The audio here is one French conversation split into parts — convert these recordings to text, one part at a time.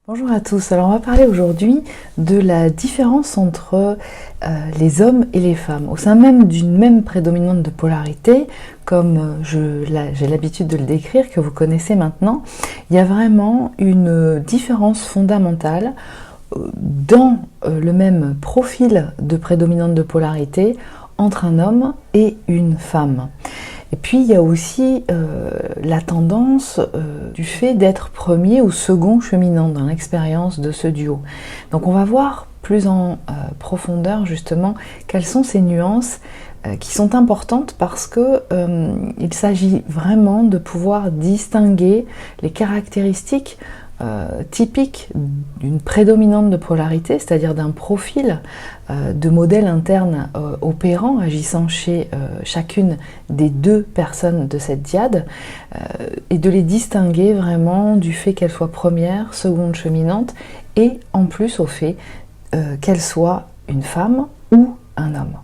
Bonjour à tous, alors on va parler aujourd'hui de la différence entre les hommes et les femmes. Au sein même d'une même prédominante de polarité, comme j'ai l'habitude de le décrire, que vous connaissez maintenant, il y a vraiment une différence fondamentale dans le même profil de prédominante de polarité entre un homme et une femme. Et puis il y a aussi la tendance du fait d'être premier ou second cheminant dans l'expérience de ce duo. Donc on va voir plus en profondeur justement quelles sont ces nuances qui sont importantes parce que il s'agit vraiment de pouvoir distinguer les caractéristiques typique d'une prédominante de polarité, c'est-à-dire d'un profil de modèle interne opérant, agissant chez chacune des deux personnes de cette dyade, et de les distinguer vraiment du fait qu'elle soit première, seconde cheminante, et en plus au fait qu'elle soit une femme ou un homme.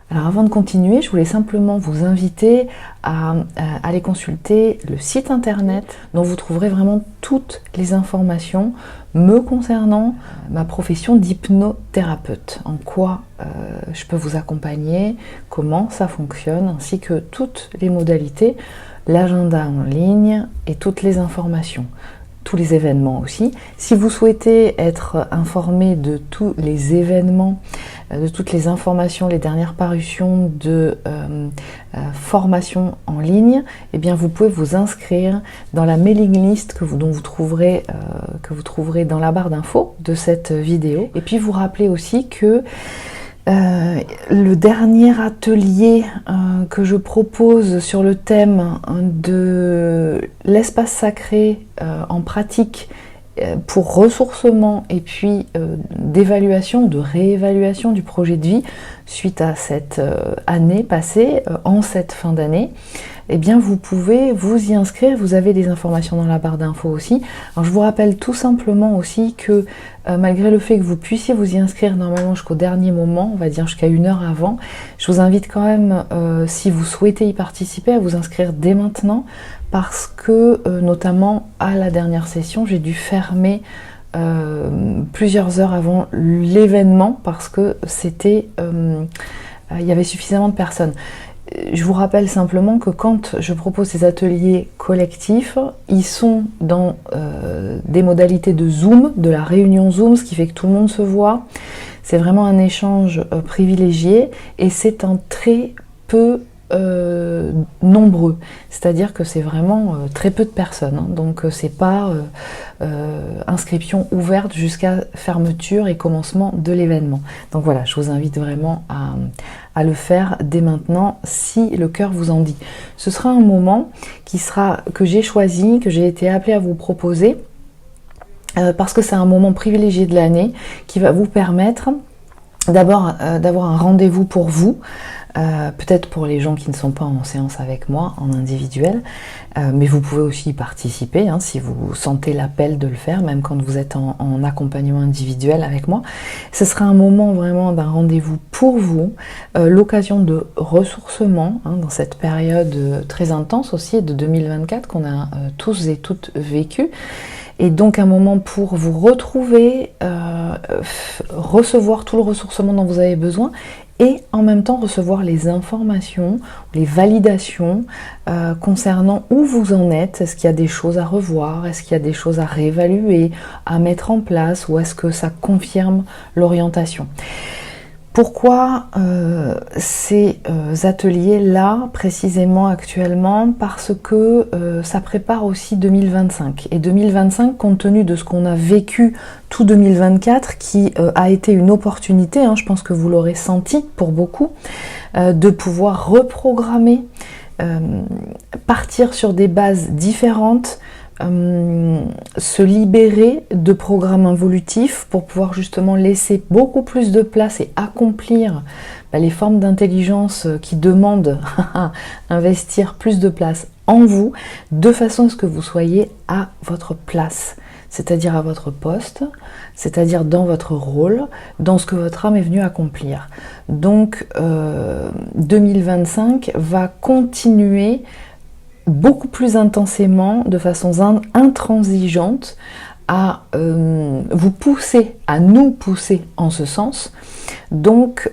Alors avant de continuer, je voulais simplement vous inviter à aller consulter le site internet dont vous trouverez vraiment toutes les informations me concernant ma profession d'hypnothérapeute. En quoi je peux vous accompagner, comment ça fonctionne, ainsi que toutes les modalités, l'agenda en ligne et toutes les informations. Tous les événements aussi. Si vous souhaitez être informé de tous les événements, de toutes les informations, les dernières parutions de formation en ligne, eh bien vous pouvez vous inscrire dans la mailing list dont vous trouverez dans la barre d'infos de cette vidéo. Et puis vous rappelez aussi que le dernier atelier que je propose sur le thème de l'espace sacré en pratique pour ressourcement et puis d'évaluation, de réévaluation du projet de vie suite à cette année passée, en cette fin d'année, eh bien vous pouvez vous y inscrire, vous avez des informations dans la barre d'infos aussi. Alors je vous rappelle tout simplement aussi que malgré le fait que vous puissiez vous y inscrire normalement jusqu'au dernier moment, on va dire jusqu'à 1 heure avant, je vous invite quand même, si vous souhaitez y participer, à vous inscrire dès maintenant, parce que notamment à la dernière session, j'ai dû fermer plusieurs heures avant l'événement parce que il y avait suffisamment de personnes. Je vous rappelle simplement que quand je propose ces ateliers collectifs, ils sont dans des modalités de Zoom, de la réunion Zoom, ce qui fait que tout le monde se voit. C'est vraiment un échange privilégié et c'est en très peu nombreux, c'est-à-dire que c'est vraiment très peu de personnes, hein. Donc c'est pas inscription ouverte jusqu'à fermeture et commencement de l'événement. Donc voilà, je vous invite vraiment à le faire dès maintenant si le cœur vous en dit. Ce sera un moment que j'ai choisi, que j'ai été appelée à vous proposer parce que c'est un moment privilégié de l'année qui va vous permettre d'abord d'avoir un rendez-vous pour vous, peut-être pour les gens qui ne sont pas en séance avec moi, en individuel, mais vous pouvez aussi y participer, hein, si vous sentez l'appel de le faire, même quand vous êtes en accompagnement individuel avec moi. Ce sera un moment vraiment d'un rendez-vous pour vous, l'occasion de ressourcement, hein, dans cette période très intense aussi de 2024 qu'on a tous et toutes vécu. Et donc un moment pour vous retrouver, recevoir tout le ressourcement dont vous avez besoin et en même temps recevoir les informations, les validations concernant où vous en êtes. Est-ce qu'il y a des choses à revoir? Est-ce qu'il y a des choses à réévaluer, à mettre en place, ou est-ce que ça confirme l'orientation? Pourquoi ces ateliers-là, précisément actuellement? Parce que ça prépare aussi 2025. Et 2025, compte tenu de ce qu'on a vécu tout 2024, qui a été une opportunité, hein, je pense que vous l'aurez senti pour beaucoup, de pouvoir reprogrammer, partir sur des bases différentes, se libérer de programmes involutifs pour pouvoir justement laisser beaucoup plus de place et accomplir les formes d'intelligence qui demandent à investir plus de place en vous, de façon à ce que vous soyez à votre place. c'est-à-dire à votre poste, c'est-à-dire dans votre rôle, dans ce que votre âme est venue accomplir. Donc 2025 va continuer beaucoup plus intensément, de façon intransigeante, à vous pousser, à nous pousser en ce sens. Donc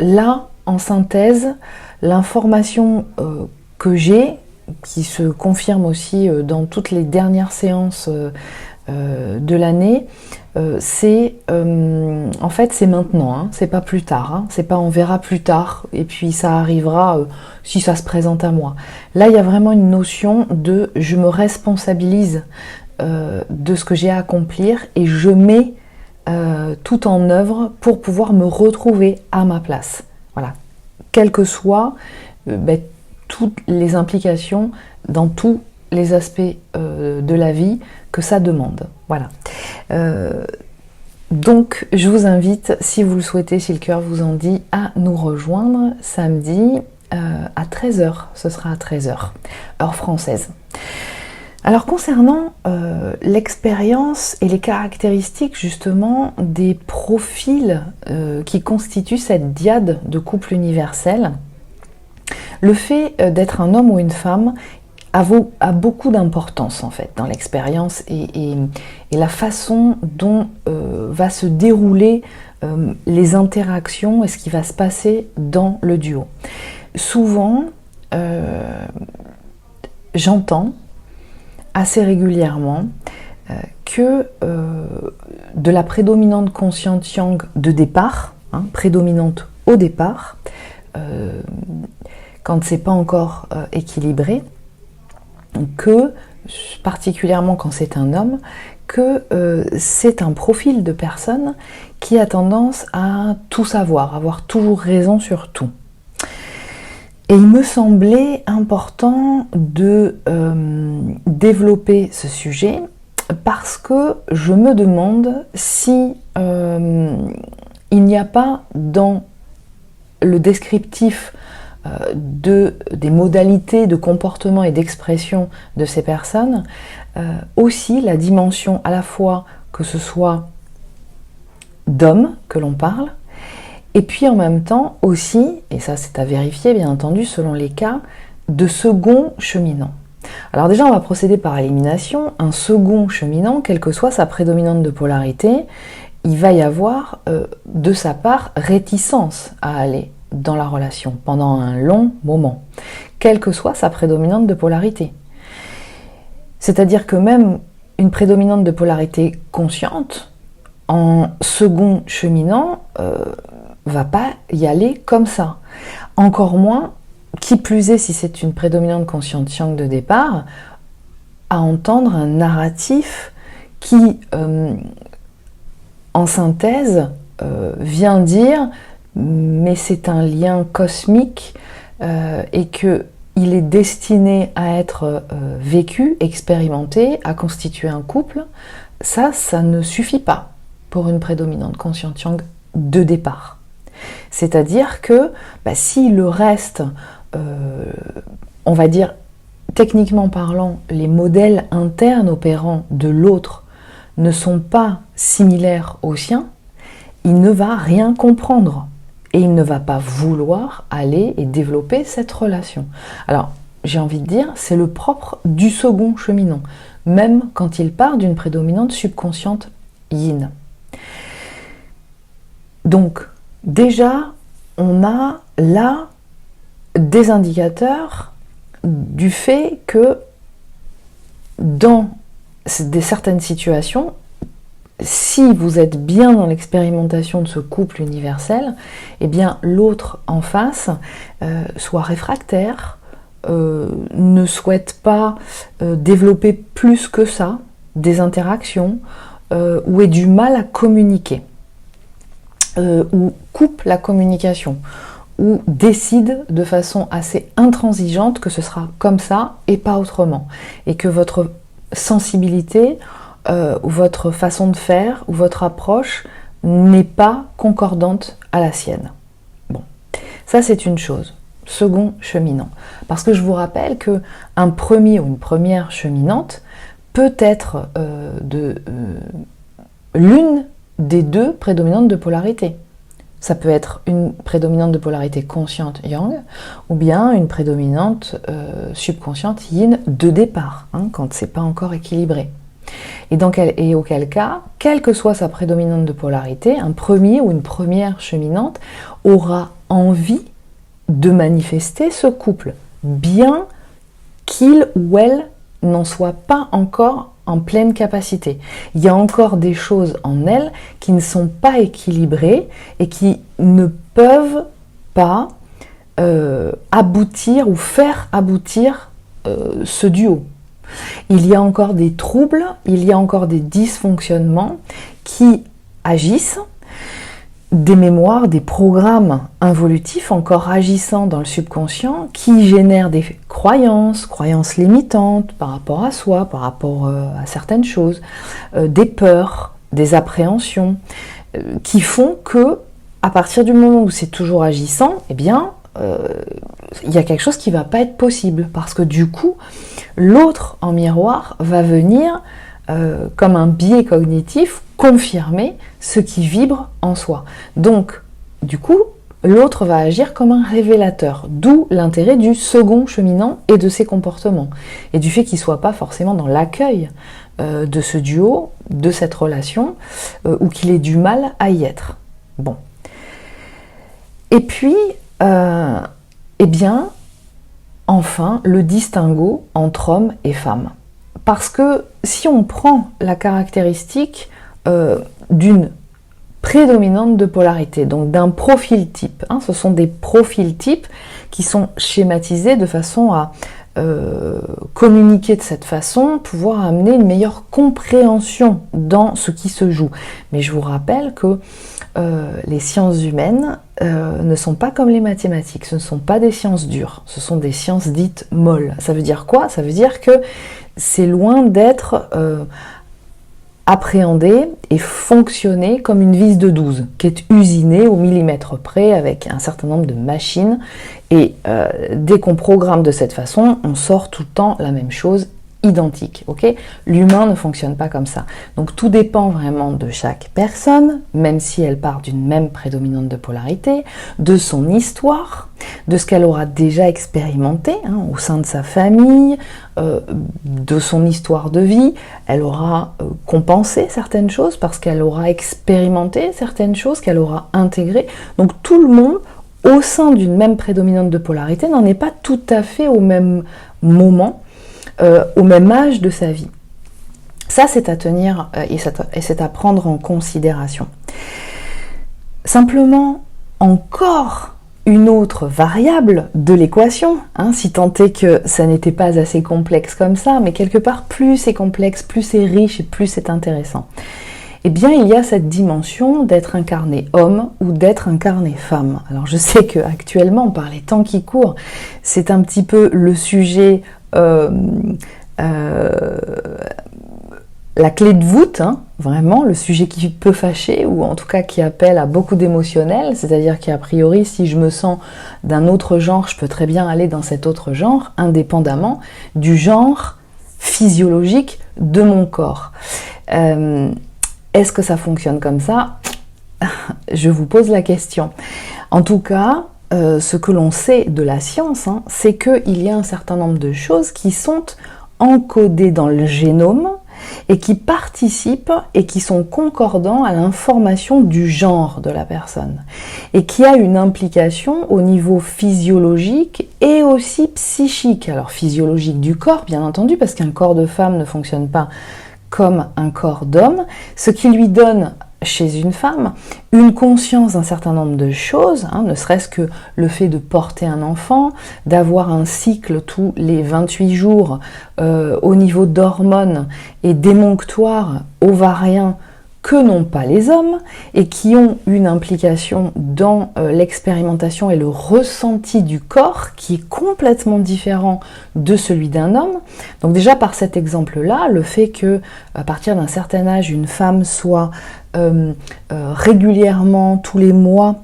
là, en synthèse, l'information que j'ai, qui se confirme aussi dans toutes les dernières séances de l'année, c'est en fait c'est maintenant, hein, c'est pas plus tard, hein, c'est pas on verra plus tard et puis ça arrivera si ça se présente à moi. Là il y a vraiment une notion de je me responsabilise de ce que j'ai à accomplir et je mets tout en œuvre pour pouvoir me retrouver à ma place. Voilà, quelles que soient toutes les implications dans tous les aspects de la vie que ça demande. Voilà. Donc, je vous invite, si vous le souhaitez, si le cœur vous en dit, à nous rejoindre samedi à 13 h. Ce sera à 13 h, heure française. Alors, concernant l'expérience et les caractéristiques, justement, des profils qui constituent cette diade de couple universel, le fait d'être un homme ou une femme a beaucoup d'importance en fait dans l'expérience et la façon dont va se dérouler les interactions et ce qui va se passer dans le duo. Souvent, j'entends assez régulièrement que de la prédominante consciente yang de départ, hein, prédominante au départ, quand c'est pas encore équilibré, que, particulièrement quand c'est un homme, que c'est un profil de personne qui a tendance à tout savoir, avoir toujours raison sur tout. Et il me semblait important de développer ce sujet parce que je me demande si il n'y a pas dans le descriptif des modalités de comportement et d'expression de ces personnes, aussi la dimension à la fois que ce soit d'hommes que l'on parle, et puis en même temps aussi, et ça c'est à vérifier bien entendu selon les cas, de second cheminant. Alors déjà on va procéder par élimination. Un second cheminant, quelle que soit sa prédominante de polarité, il va y avoir de sa part réticence à aller dans la relation pendant un long moment, quelle que soit sa prédominante de polarité. C'est-à-dire que même une prédominante de polarité consciente, en second cheminant, va pas y aller comme ça. Encore moins, qui plus est si c'est une prédominante consciente yang de départ, à entendre un narratif qui, en synthèse, vient dire mais c'est un lien cosmique et qu'il est destiné à être vécu, expérimenté, à constituer un couple. Ça ne suffit pas pour une prédominante consciente yang de départ. C'est-à-dire que si le reste, on va dire techniquement parlant, les modèles internes opérants de l'autre ne sont pas similaires aux siens, il ne va rien comprendre. Et il ne va pas vouloir aller et développer cette relation. Alors, j'ai envie de dire, c'est le propre du second cheminant, même quand il part d'une prédominante subconsciente yin. Donc, déjà, on a là des indicateurs du fait que dans certaines situations, si vous êtes bien dans l'expérimentation de ce couple universel, eh bien l'autre en face soit réfractaire, ne souhaite pas développer plus que ça des interactions, ou ait du mal à communiquer, ou coupe la communication, ou décide de façon assez intransigeante que ce sera comme ça et pas autrement, et que votre sensibilité ou votre façon de faire, ou votre approche n'est pas concordante à la sienne. Bon, ça c'est une chose, second cheminant. Parce que je vous rappelle qu'un premier ou une première cheminante peut être l'une des deux prédominantes de polarité. Ça peut être une prédominante de polarité consciente yang ou bien une prédominante subconsciente yin de départ, quand c'est pas encore équilibré. Et auquel cas, quelle que soit sa prédominante de polarité, un premier ou une première cheminante aura envie de manifester ce couple, bien qu'il ou elle n'en soit pas encore en pleine capacité. Il y a encore des choses en elle qui ne sont pas équilibrées et qui ne peuvent pas aboutir ou faire aboutir ce duo. Il y a encore des troubles, il y a encore des dysfonctionnements qui agissent, des mémoires, des programmes involutifs encore agissant dans le subconscient qui génèrent des croyances limitantes par rapport à soi, par rapport à certaines choses, des peurs, des appréhensions, qui font que, à partir du moment où c'est toujours agissant, eh bien, il y a quelque chose qui ne va pas être possible, parce que du coup, l'autre en miroir va venir, comme un biais cognitif, confirmer ce qui vibre en soi. Donc, du coup, l'autre va agir comme un révélateur, d'où l'intérêt du second cheminant et de ses comportements, et du fait qu'il ne soit pas forcément dans l'accueil de ce duo, de cette relation, ou qu'il ait du mal à y être. Bon. Et puis, eh bien, enfin, le distinguo entre hommes et femmes. Parce que si on prend la caractéristique d'une prédominante de polarité, donc d'un profil type, ce sont des profils types qui sont schématisés de façon à communiquer de cette façon, pouvoir amener une meilleure compréhension dans ce qui se joue. Mais je vous rappelle que les sciences humaines ne sont pas comme les mathématiques, ce ne sont pas des sciences dures, ce sont des sciences dites molles. Ça veut dire quoi? Ça veut dire que c'est loin d'être appréhendé et fonctionner comme une vis de 12 qui est usinée au millimètre près avec un certain nombre de machines, et dès qu'on programme de cette façon, on sort tout le temps la même chose, identique, ok? L'humain ne fonctionne pas comme ça. Donc tout dépend vraiment de chaque personne, même si elle part d'une même prédominante de polarité, de son histoire, de ce qu'elle aura déjà expérimenté au sein de sa famille, de son histoire de vie. Elle aura compensé certaines choses parce qu'elle aura expérimenté certaines choses, qu'elle aura intégrées. Donc tout le monde, au sein d'une même prédominante de polarité, n'en est pas tout à fait au même moment, au même âge de sa vie. Ça, c'est à tenir et c'est à prendre en considération. Simplement, encore une autre variable de l'équation, si tant est que ça n'était pas assez complexe comme ça, mais quelque part, plus c'est complexe, plus c'est riche et plus c'est intéressant. Eh bien, il y a cette dimension d'être incarné homme ou d'être incarné femme. Alors, je sais qu'actuellement, par les temps qui courent, c'est un petit peu le sujet, la clé de voûte, vraiment, le sujet qui peut fâcher, ou en tout cas qui appelle à beaucoup d'émotionnel, c'est-à-dire qu'a priori, si je me sens d'un autre genre, je peux très bien aller dans cet autre genre, indépendamment du genre physiologique de mon corps. Est-ce que ça fonctionne comme ça? Je vous pose la question. En tout cas, ce que l'on sait de la science, c'est qu'il y a un certain nombre de choses qui sont encodées dans le génome et qui participent et qui sont concordants à l'information du genre de la personne et qui a une implication au niveau physiologique et aussi psychique. Alors physiologique du corps, bien entendu, parce qu'un corps de femme ne fonctionne pas comme un corps d'homme, ce qui lui donne chez une femme une conscience d'un certain nombre de choses, ne serait-ce que le fait de porter un enfant, d'avoir un cycle tous les 28 jours au niveau d'hormones et d'émonctoires ovariens que n'ont pas les hommes et qui ont une implication dans l'expérimentation et le ressenti du corps qui est complètement différent de celui d'un homme. Donc déjà par cet exemple-là, le fait que à partir d'un certain âge, une femme soit régulièrement, tous les mois,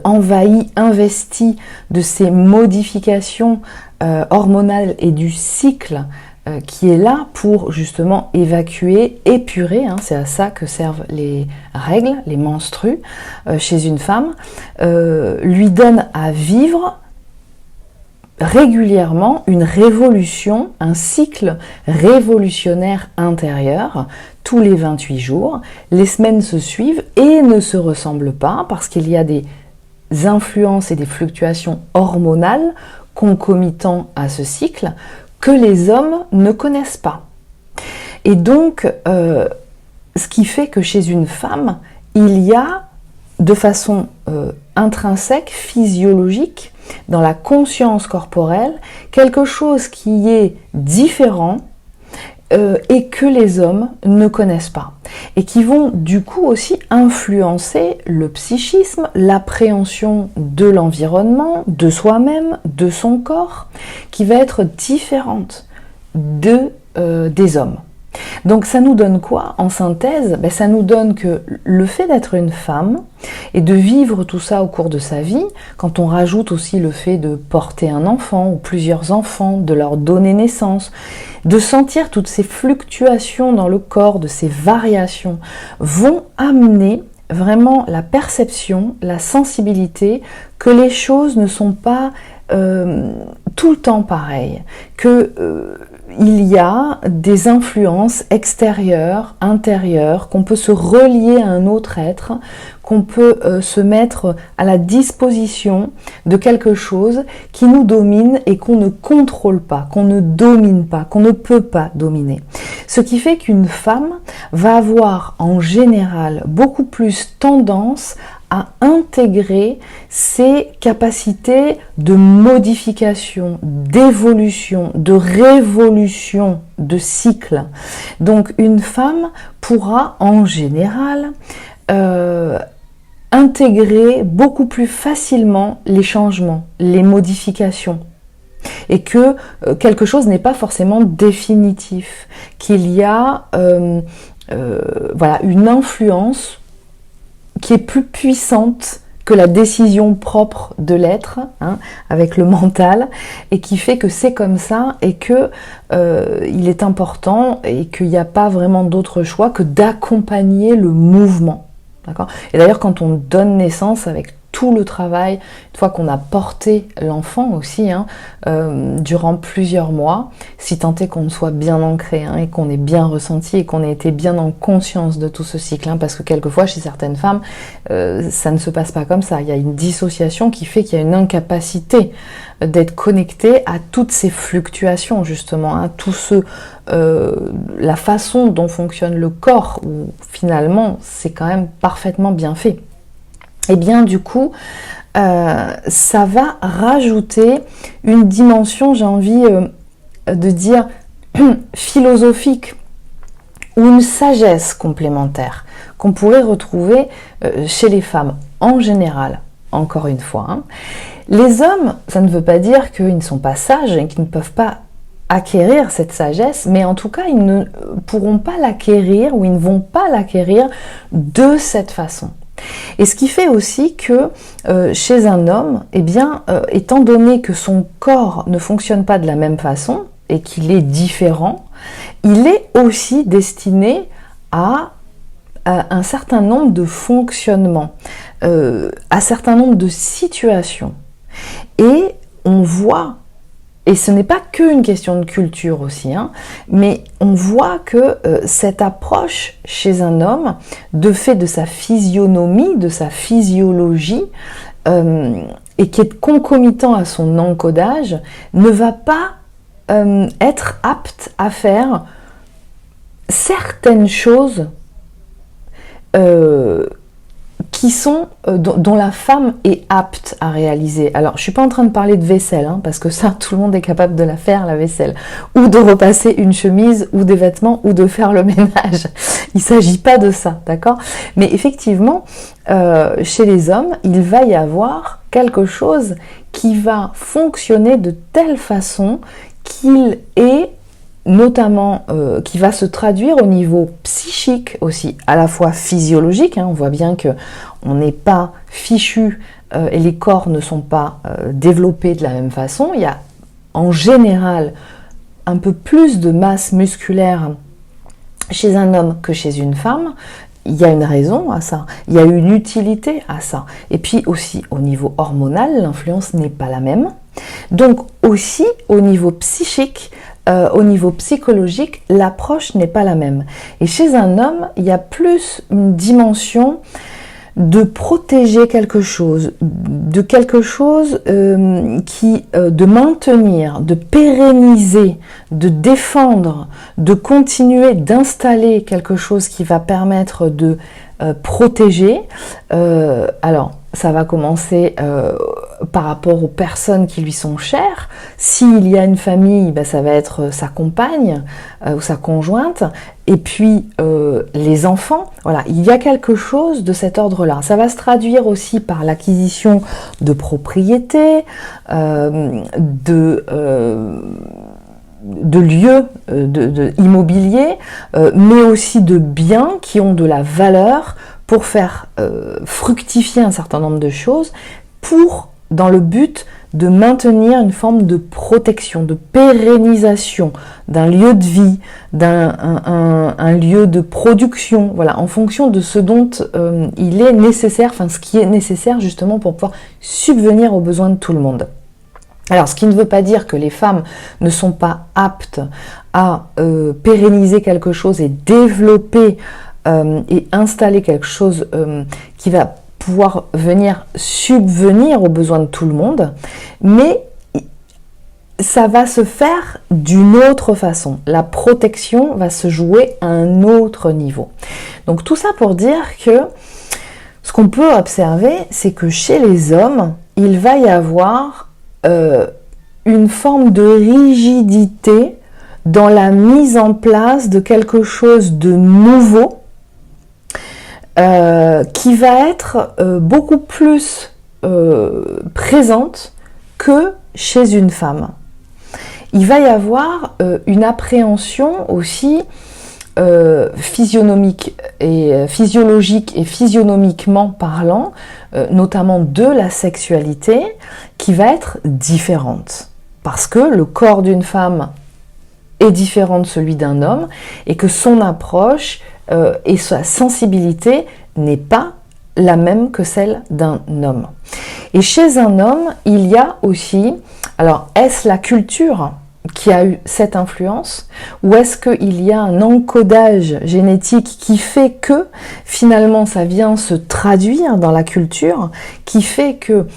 envahie, investie de ces modifications hormonales et du cycle qui est là pour justement évacuer, épurer, hein, c'est à ça que servent les règles, les menstrues chez une femme, lui donne à vivre régulièrement une révolution, un cycle révolutionnaire intérieur, tous les 28 jours. Les semaines se suivent et ne se ressemblent pas parce qu'il y a des influences et des fluctuations hormonales concomitantes à ce cycle que les hommes ne connaissent pas. Et donc, ce qui fait que chez une femme, il y a de façon intrinsèque, physiologique, dans la conscience corporelle, quelque chose qui est différent et que les hommes ne connaissent pas. Et qui vont du coup aussi influencer le psychisme, l'appréhension de l'environnement, de soi-même, de son corps, qui va être différente des hommes. Donc ça nous donne quoi en synthèse? Ça nous donne que le fait d'être une femme et de vivre tout ça au cours de sa vie, quand on rajoute aussi le fait de porter un enfant ou plusieurs enfants, de leur donner naissance, de sentir toutes ces fluctuations dans le corps, de ces variations, vont amener vraiment la perception, la sensibilité que les choses ne sont pas tout le temps pareilles, il y a des influences extérieures, intérieures, qu'on peut se relier à un autre être, qu'on peut se mettre à la disposition de quelque chose qui nous domine et qu'on ne contrôle pas, qu'on ne domine pas, qu'on ne peut pas dominer. Ce qui fait qu'une femme va avoir en général beaucoup plus tendance à intégrer ces capacités de modification, d'évolution, de révolution de cycle. Donc une femme pourra en général intégrer beaucoup plus facilement les changements, les modifications. Et que quelque chose n'est pas forcément définitif, qu'il y a voilà, une influence qui est plus puissante que la décision propre de l'être, hein, avec le mental, et qui fait que c'est comme ça et que il est important et qu'il n'y a pas vraiment d'autre choix que d'accompagner le mouvement. D'accord ? Et d'ailleurs, quand on donne naissance avec tout le travail, une fois qu'on a porté l'enfant aussi, hein, durant plusieurs mois, si tant est qu'on soit bien ancré, hein, et qu'on ait bien ressenti et qu'on ait été bien en conscience de tout ce cycle, hein, parce que quelquefois chez certaines femmes, ça ne se passe pas comme ça. Il y a une dissociation qui fait qu'il y a une incapacité d'être connecté à toutes ces fluctuations justement, hein, la façon dont fonctionne le corps, où finalement c'est quand même parfaitement bien fait. Et bien du coup, ça va rajouter une dimension, j'ai envie de dire, philosophique, ou une sagesse complémentaire qu'on pourrait retrouver chez les femmes en général, encore une fois. Hein. Les hommes, ça ne veut pas dire qu'ils ne sont pas sages et qu'ils ne peuvent pas acquérir cette sagesse, mais en tout cas, ils ne pourront pas l'acquérir ou ils ne vont pas l'acquérir de cette façon. Et ce qui fait aussi que chez un homme, eh bien, étant donné que son corps ne fonctionne pas de la même façon et qu'il est différent, il est aussi destiné à un certain nombre de fonctionnements, à un certain nombre de situations. Et on voit, et ce n'est pas qu'une question de culture aussi, hein, mais on voit que cette approche chez un homme, de fait de sa physionomie, de sa physiologie, et qui est concomitant à son encodage, ne va pas être apte à faire certaines choses qui sont, dont la femme est apte à réaliser. Alors, je suis pas en train de parler de vaisselle, hein, parce que ça, tout le monde est capable de la faire, la vaisselle. Ou de repasser une chemise, ou des vêtements, ou de faire le ménage. Il s'agit pas de ça, d'accord ? Mais effectivement, chez les hommes, il va y avoir quelque chose qui va fonctionner de telle façon qu'il est notamment qui va se traduire au niveau psychique aussi, à la fois physiologique, hein, on voit bien que on n'est pas fichu et les corps ne sont pas développés de la même façon. Il y a en général un peu plus de masse musculaire chez un homme que chez une femme, il y a une raison à ça, il y a une utilité à ça. Et puis aussi au niveau hormonal, l'influence n'est pas la même. Donc aussi au niveau psychique, au niveau psychologique, l'approche n'est pas la même. Et chez un homme, il y a plus une dimension de protéger quelque chose, de de maintenir, de pérenniser, de défendre, de continuer d'installer quelque chose qui va permettre de protéger. Alors, ça va commencer par rapport aux personnes qui lui sont chères. S'il y a une famille, ben, ça va être sa compagne ou sa conjointe. Et puis les enfants, voilà, il y a quelque chose de cet ordre-là. Ça va se traduire aussi par l'acquisition de propriétés, de lieux immobiliers, mais aussi de biens qui ont de la valeur pour faire fructifier un certain nombre de choses, dans le but de maintenir une forme de protection, de pérennisation d'un lieu de vie, un lieu de production, voilà, en fonction de ce dont il est nécessaire, enfin ce qui est nécessaire justement pour pouvoir subvenir aux besoins de tout le monde. Alors, ce qui ne veut pas dire que les femmes ne sont pas aptes à pérenniser quelque chose et développer et installer quelque chose qui va pouvoir venir subvenir aux besoins de tout le monde, mais ça va se faire d'une autre façon. La protection va se jouer à un autre niveau. Donc tout ça pour dire que ce qu'on peut observer, c'est que chez les hommes, il va y avoir une forme de rigidité dans la mise en place de quelque chose de nouveau, qui va être beaucoup plus présente que chez une femme. Il va y avoir une appréhension aussi physiologique et physionomiquement parlant, notamment de la sexualité, qui va être différente. Parce que le corps d'une femme est différent de celui d'un homme et que son approche et sa sensibilité n'est pas la même que celle d'un homme. Et chez un homme, il y a aussi, alors est-ce la culture qui a eu cette influence, ou est-ce qu'il y a un encodage génétique qui fait que finalement ça vient se traduire dans la culture, qui fait que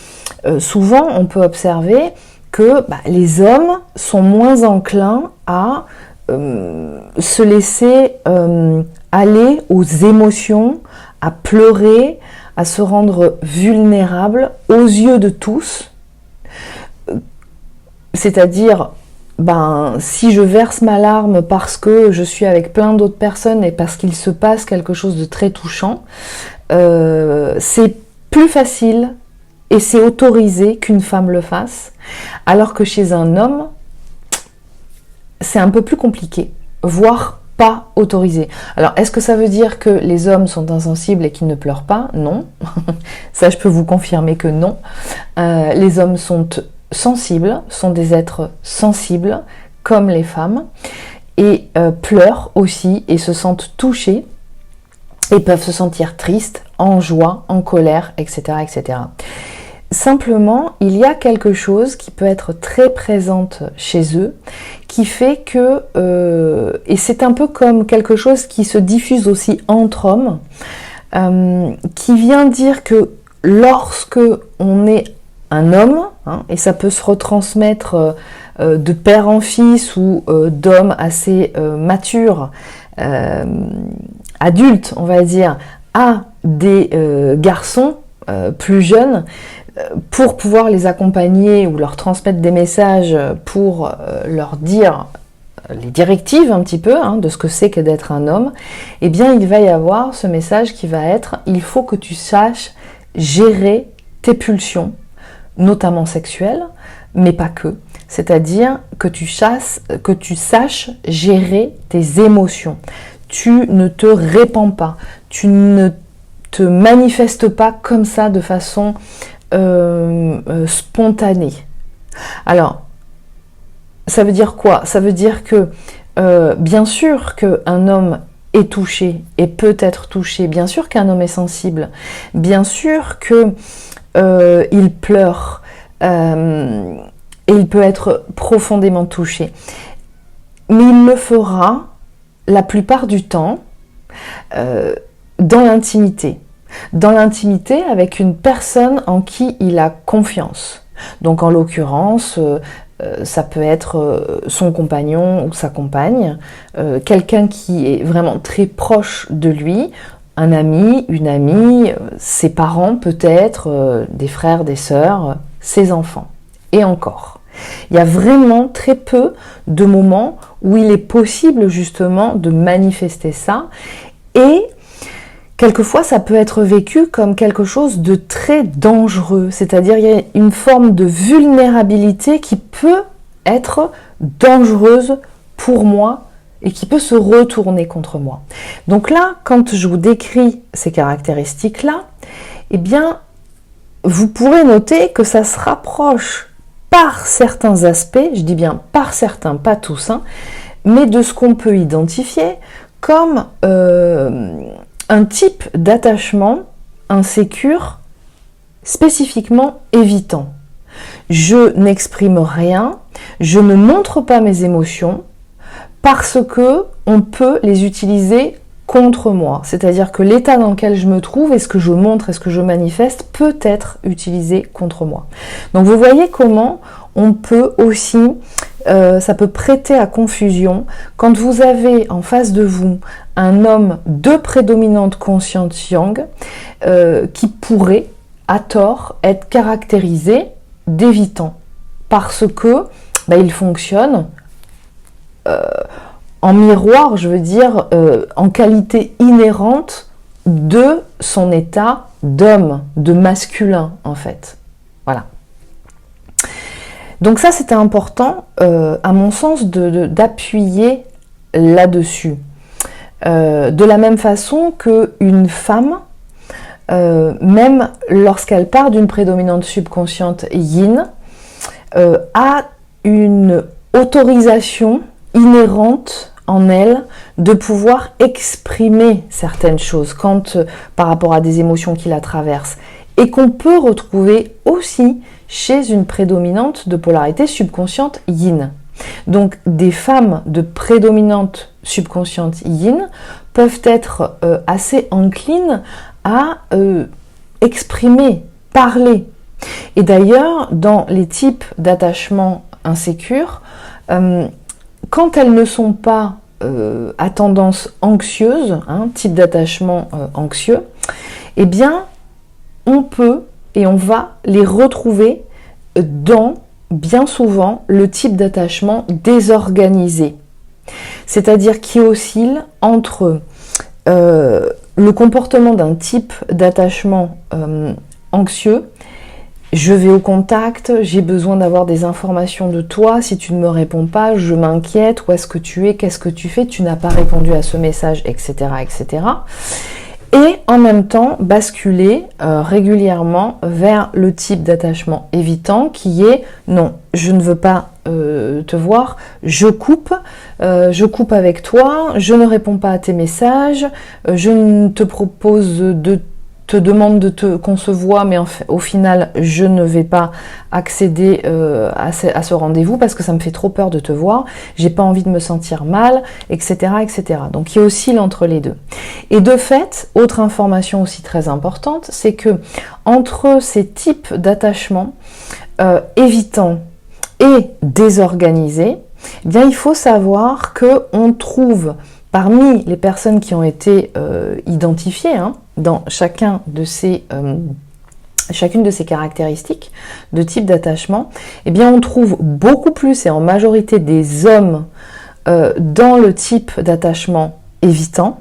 souvent on peut observer que les hommes sont moins enclins à se laisser aller aux émotions, à pleurer, à se rendre vulnérable aux yeux de tous. C'est-à-dire, si je verse ma larme parce que je suis avec plein d'autres personnes et parce qu'il se passe quelque chose de très touchant, c'est plus facile et c'est autorisé qu'une femme le fasse, alors que chez un homme, c'est un peu plus compliqué, voire pas autorisé. Alors, est-ce que ça veut dire que les hommes sont insensibles et qu'ils ne pleurent pas? Non. Ça, je peux vous confirmer que non. Les hommes sont sensibles, sont des êtres sensibles, comme les femmes, et pleurent aussi et se sentent touchés, et peuvent se sentir tristes, en joie, en colère, etc., etc. Simplement, il y a quelque chose qui peut être très présente chez eux, qui fait que, et c'est un peu comme quelque chose qui se diffuse aussi entre hommes, qui vient dire que lorsque on est un homme, et ça peut se retransmettre de père en fils ou d'homme assez mature, adulte, on va dire, à des garçons plus jeunes, pour pouvoir les accompagner ou leur transmettre des messages pour leur dire les directives un petit peu de ce que c'est que d'être un homme, eh bien il va y avoir ce message qui va être: il faut que tu saches gérer tes pulsions, notamment sexuelles, mais pas que. C'est-à-dire que tu saches gérer tes émotions. Tu ne te répands pas, tu ne te manifestes pas comme ça de façon spontanée. Alors, Ça veut dire quoi? Ça veut dire que bien sûr qu'un homme est touché et peut être touché, bien sûr qu'un homme est sensible, bien sûr que il pleure et il peut être profondément touché. Mais il le fera la plupart du temps dans l'intimité. Dans l'intimité avec une personne en qui il a confiance. Donc en l'occurrence, ça peut être son compagnon ou sa compagne, quelqu'un qui est vraiment très proche de lui, un ami, une amie, ses parents peut-être, des frères, des sœurs, ses enfants. Et encore. Il y a vraiment très peu de moments où il est possible justement de manifester ça. Et quelquefois, ça peut être vécu comme quelque chose de très dangereux. C'est-à-dire, il y a une forme de vulnérabilité qui peut être dangereuse pour moi et qui peut se retourner contre moi. Donc là, quand je vous décris ces caractéristiques-là, eh bien, vous pourrez noter que ça se rapproche par certains aspects, je dis bien par certains, pas tous, hein, mais de ce qu'on peut identifier comme un type d'attachement insécure spécifiquement évitant. Je n'exprime rien, je ne montre pas mes émotions parce que on peut les utiliser contre moi. C'est-à-dire que l'état dans lequel je me trouve et ce que je montre et ce que je manifeste peut être utilisé contre moi. Donc vous voyez comment on peut aussi, ça peut prêter à confusion quand vous avez en face de vous un homme de prédominante conscience yang qui pourrait, à tort, être caractérisé d'évitant parce que il fonctionne en miroir, je veux dire, en qualité inhérente de son état d'homme, de masculin en fait. Voilà. Donc ça, c'était important, à mon sens, d'appuyer là-dessus. De la même façon qu'une femme, même lorsqu'elle part d'une prédominante subconsciente yin, a une autorisation inhérente en elle de pouvoir exprimer certaines choses par rapport à des émotions qui la traversent et qu'on peut retrouver aussi chez une prédominante de polarité subconsciente yin. Donc des femmes de prédominante subconsciente yin peuvent être assez enclines à exprimer, parler. Et d'ailleurs, dans les types d'attachement insécures, quand elles ne sont pas à tendance anxieuse, type d'attachement anxieux, eh bien, on peut et on va les retrouver dans, bien souvent, le type d'attachement désorganisé. C'est-à-dire qui oscille entre le comportement d'un type d'attachement anxieux. Je vais au contact, j'ai besoin d'avoir des informations de toi, si tu ne me réponds pas, je m'inquiète, où est-ce que tu es, qu'est-ce que tu fais, tu n'as pas répondu à ce message, etc. etc. Et en même temps, basculer régulièrement vers le type d'attachement évitant qui est « non, je ne veux pas te voir, je coupe avec toi, je ne réponds pas à tes messages, je ne te propose te demande qu'on se voit, mais au final, je ne vais pas accéder à ce rendez-vous parce que ça me fait trop peur de te voir, j'ai pas envie de me sentir mal, etc., etc. Donc, il oscille entre les deux. Et de fait, autre information aussi très importante, c'est que entre ces types d'attachements évitants et désorganisés, eh bien, il faut savoir qu'on trouve parmi les personnes qui ont été identifiées dans chacune de ces caractéristiques de type d'attachement, eh bien on trouve beaucoup plus et en majorité des hommes dans le type d'attachement évitant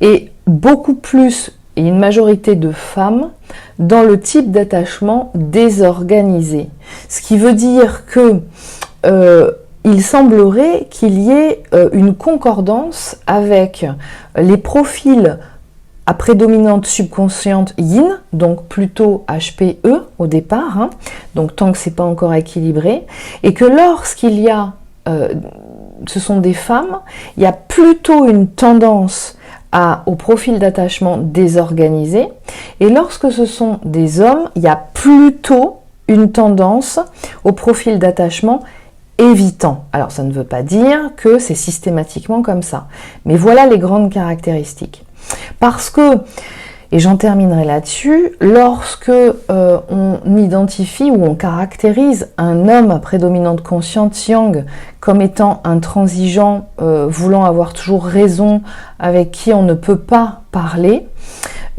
et beaucoup plus et une majorité de femmes dans le type d'attachement désorganisé. Ce qui veut dire que il semblerait qu'il y ait une concordance avec les profils à prédominante subconsciente yin, donc plutôt HPE au départ, hein, donc tant que c'est pas encore équilibré, et que lorsqu'il y a, ce sont des femmes, il y a plutôt une tendance au profil d'attachement désorganisé, et lorsque ce sont des hommes, il y a plutôt une tendance au profil d'attachement évitant. Alors ça ne veut pas dire que c'est systématiquement comme ça, mais voilà les grandes caractéristiques. Parce que, et j'en terminerai là-dessus, lorsque on identifie ou on caractérise un homme à prédominante consciente yang comme étant intransigeant, voulant avoir toujours raison, avec qui on ne peut pas parler,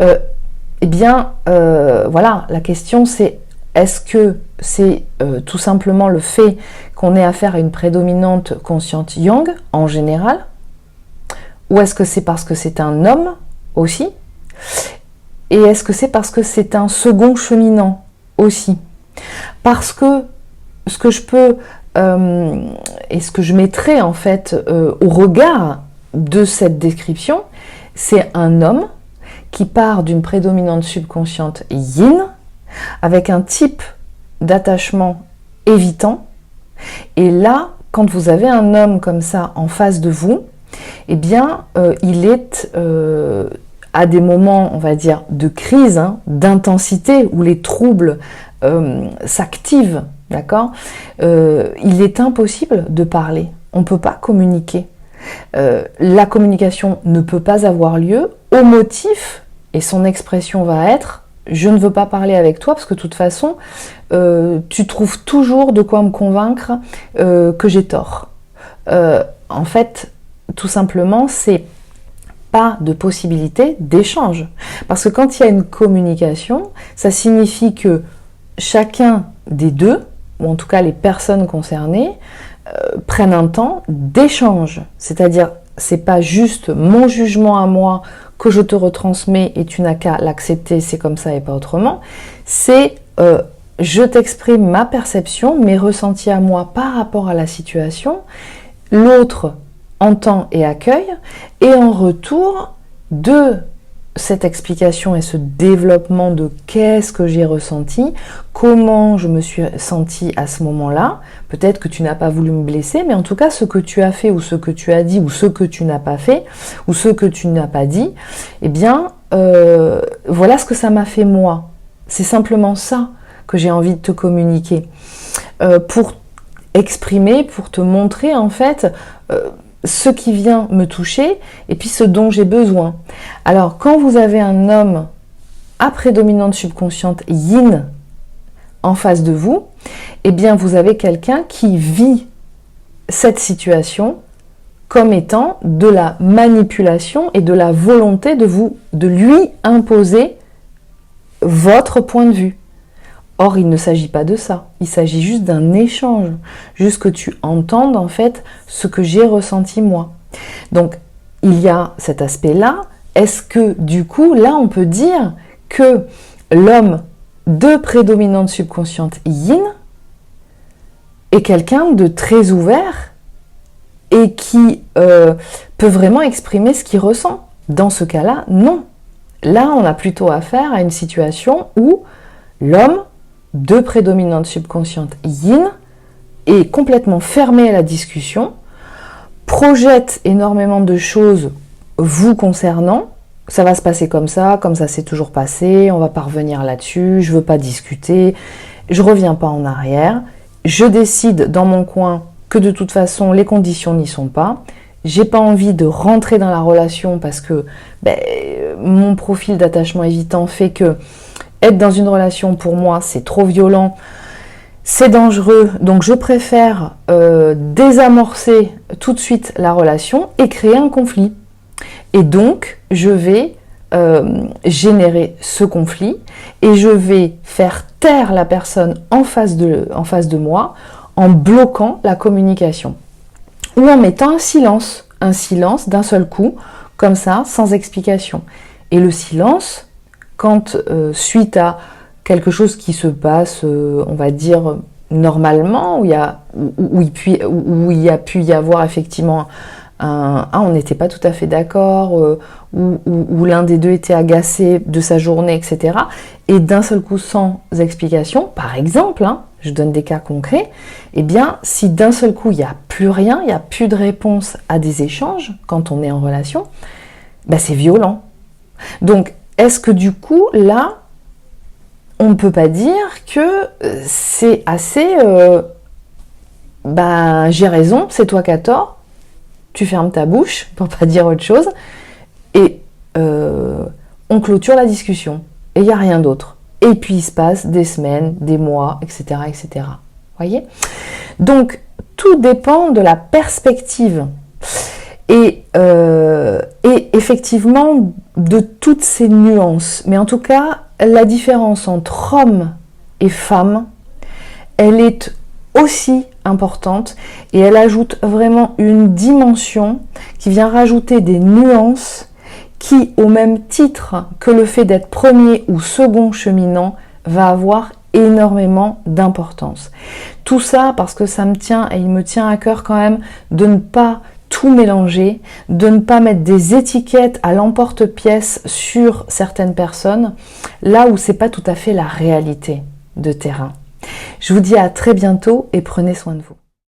eh bien, voilà, la question c'est: est-ce que c'est tout simplement le fait qu'on ait affaire à une prédominante consciente yang en général, ou est-ce que c'est parce que c'est un homme aussi, et est-ce que c'est parce que c'est un second cheminant aussi? Parce que ce que je peux et ce que je mettrai en fait au regard de cette description, c'est un homme qui part d'une prédominante subconsciente yin avec un type d'attachement évitant, et là, quand vous avez un homme comme ça en face de vous, eh bien, il est à des moments, on va dire, de crise, hein, d'intensité, où les troubles s'activent, d'accord, il est impossible de parler, on ne peut pas communiquer. La communication ne peut pas avoir lieu au motif, et son expression va être: je ne veux pas parler avec toi parce que de toute façon, tu trouves toujours de quoi me convaincre que j'ai tort. En fait, tout simplement, c'est pas de possibilité d'échange. Parce que quand il y a une communication, ça signifie que chacun des deux, ou en tout cas les personnes concernées, prennent un temps d'échange. C'est-à-dire, c'est pas juste mon jugement à moi que je te retransmets et tu n'as qu'à l'accepter, c'est comme ça et pas autrement. C'est je t'exprime ma perception, mes ressentis à moi par rapport à la situation, l'autre entend et accueille, et en retour de cette explication et ce développement de qu'est-ce que j'ai ressenti, comment je me suis sentie à ce moment-là, peut-être que tu n'as pas voulu me blesser, mais en tout cas ce que tu as fait ou ce que tu as dit ou ce que tu n'as pas fait ou ce que tu n'as pas dit, eh bien voilà ce que ça m'a fait moi. C'est simplement ça que j'ai envie de te communiquer, pour exprimer, pour te montrer en fait ce qui vient me toucher et puis ce dont j'ai besoin. Alors quand vous avez un homme à prédominante subconsciente yin en face de vous, eh bien vous avez quelqu'un qui vit cette situation comme étant de la manipulation et de la volonté de lui imposer votre point de vue. Or, il ne s'agit pas de ça, il s'agit juste d'un échange, juste que tu entendes en fait ce que j'ai ressenti moi. Donc, il y a cet aspect-là. Est-ce que du coup, là, on peut dire que l'homme de prédominante subconsciente yin est quelqu'un de très ouvert et qui peut vraiment exprimer ce qu'il ressent? Dans ce cas-là, non. Là, on a plutôt affaire à une situation où l'homme de prédominante subconsciente yin est complètement fermé à la discussion, projette énormément de choses vous concernant. Ça va se passer comme ça c'est toujours passé, on va pas revenir là-dessus, je veux pas discuter, je reviens pas en arrière, je décide dans mon coin que de toute façon les conditions n'y sont pas, j'ai pas envie de rentrer dans la relation parce que mon profil d'attachement évitant fait que être dans une relation, pour moi, c'est trop violent, c'est dangereux, donc je préfère désamorcer tout de suite la relation et créer un conflit. Et donc, je vais générer ce conflit et je vais faire taire la personne en face de moi en bloquant la communication. Ou en mettant un silence d'un seul coup, comme ça, sans explication. Et le silence, quand suite à quelque chose qui se passe, on va dire normalement, où il y a pu y avoir effectivement on n'était pas tout à fait d'accord, ou l'un des deux était agacé de sa journée, etc. Et d'un seul coup, sans explication, par exemple, je donne des cas concrets, eh bien, si d'un seul coup, il n'y a plus rien, il n'y a plus de réponse à des échanges quand on est en relation, ben c'est violent. Donc, est-ce que du coup, là, on ne peut pas dire que c'est assez... j'ai raison, c'est toi qui as tort, tu fermes ta bouche, pour pas dire autre chose, et on clôture la discussion, et il n'y a rien d'autre. Et puis il se passe des semaines, des mois, etc. etc. Voyez ? Donc, tout dépend de la perspective. Et effectivement, de toutes ces nuances. Mais en tout cas, la différence entre homme et femme, elle est aussi importante et elle ajoute vraiment une dimension qui vient rajouter des nuances qui, au même titre que le fait d'être premier ou second cheminant, va avoir énormément d'importance. Tout ça parce que ça me tient et il me tient à cœur quand même de ne pas tout mélanger, de ne pas mettre des étiquettes à l'emporte-pièce sur certaines personnes, là où c'est pas tout à fait la réalité de terrain. Je vous dis à très bientôt et prenez soin de vous.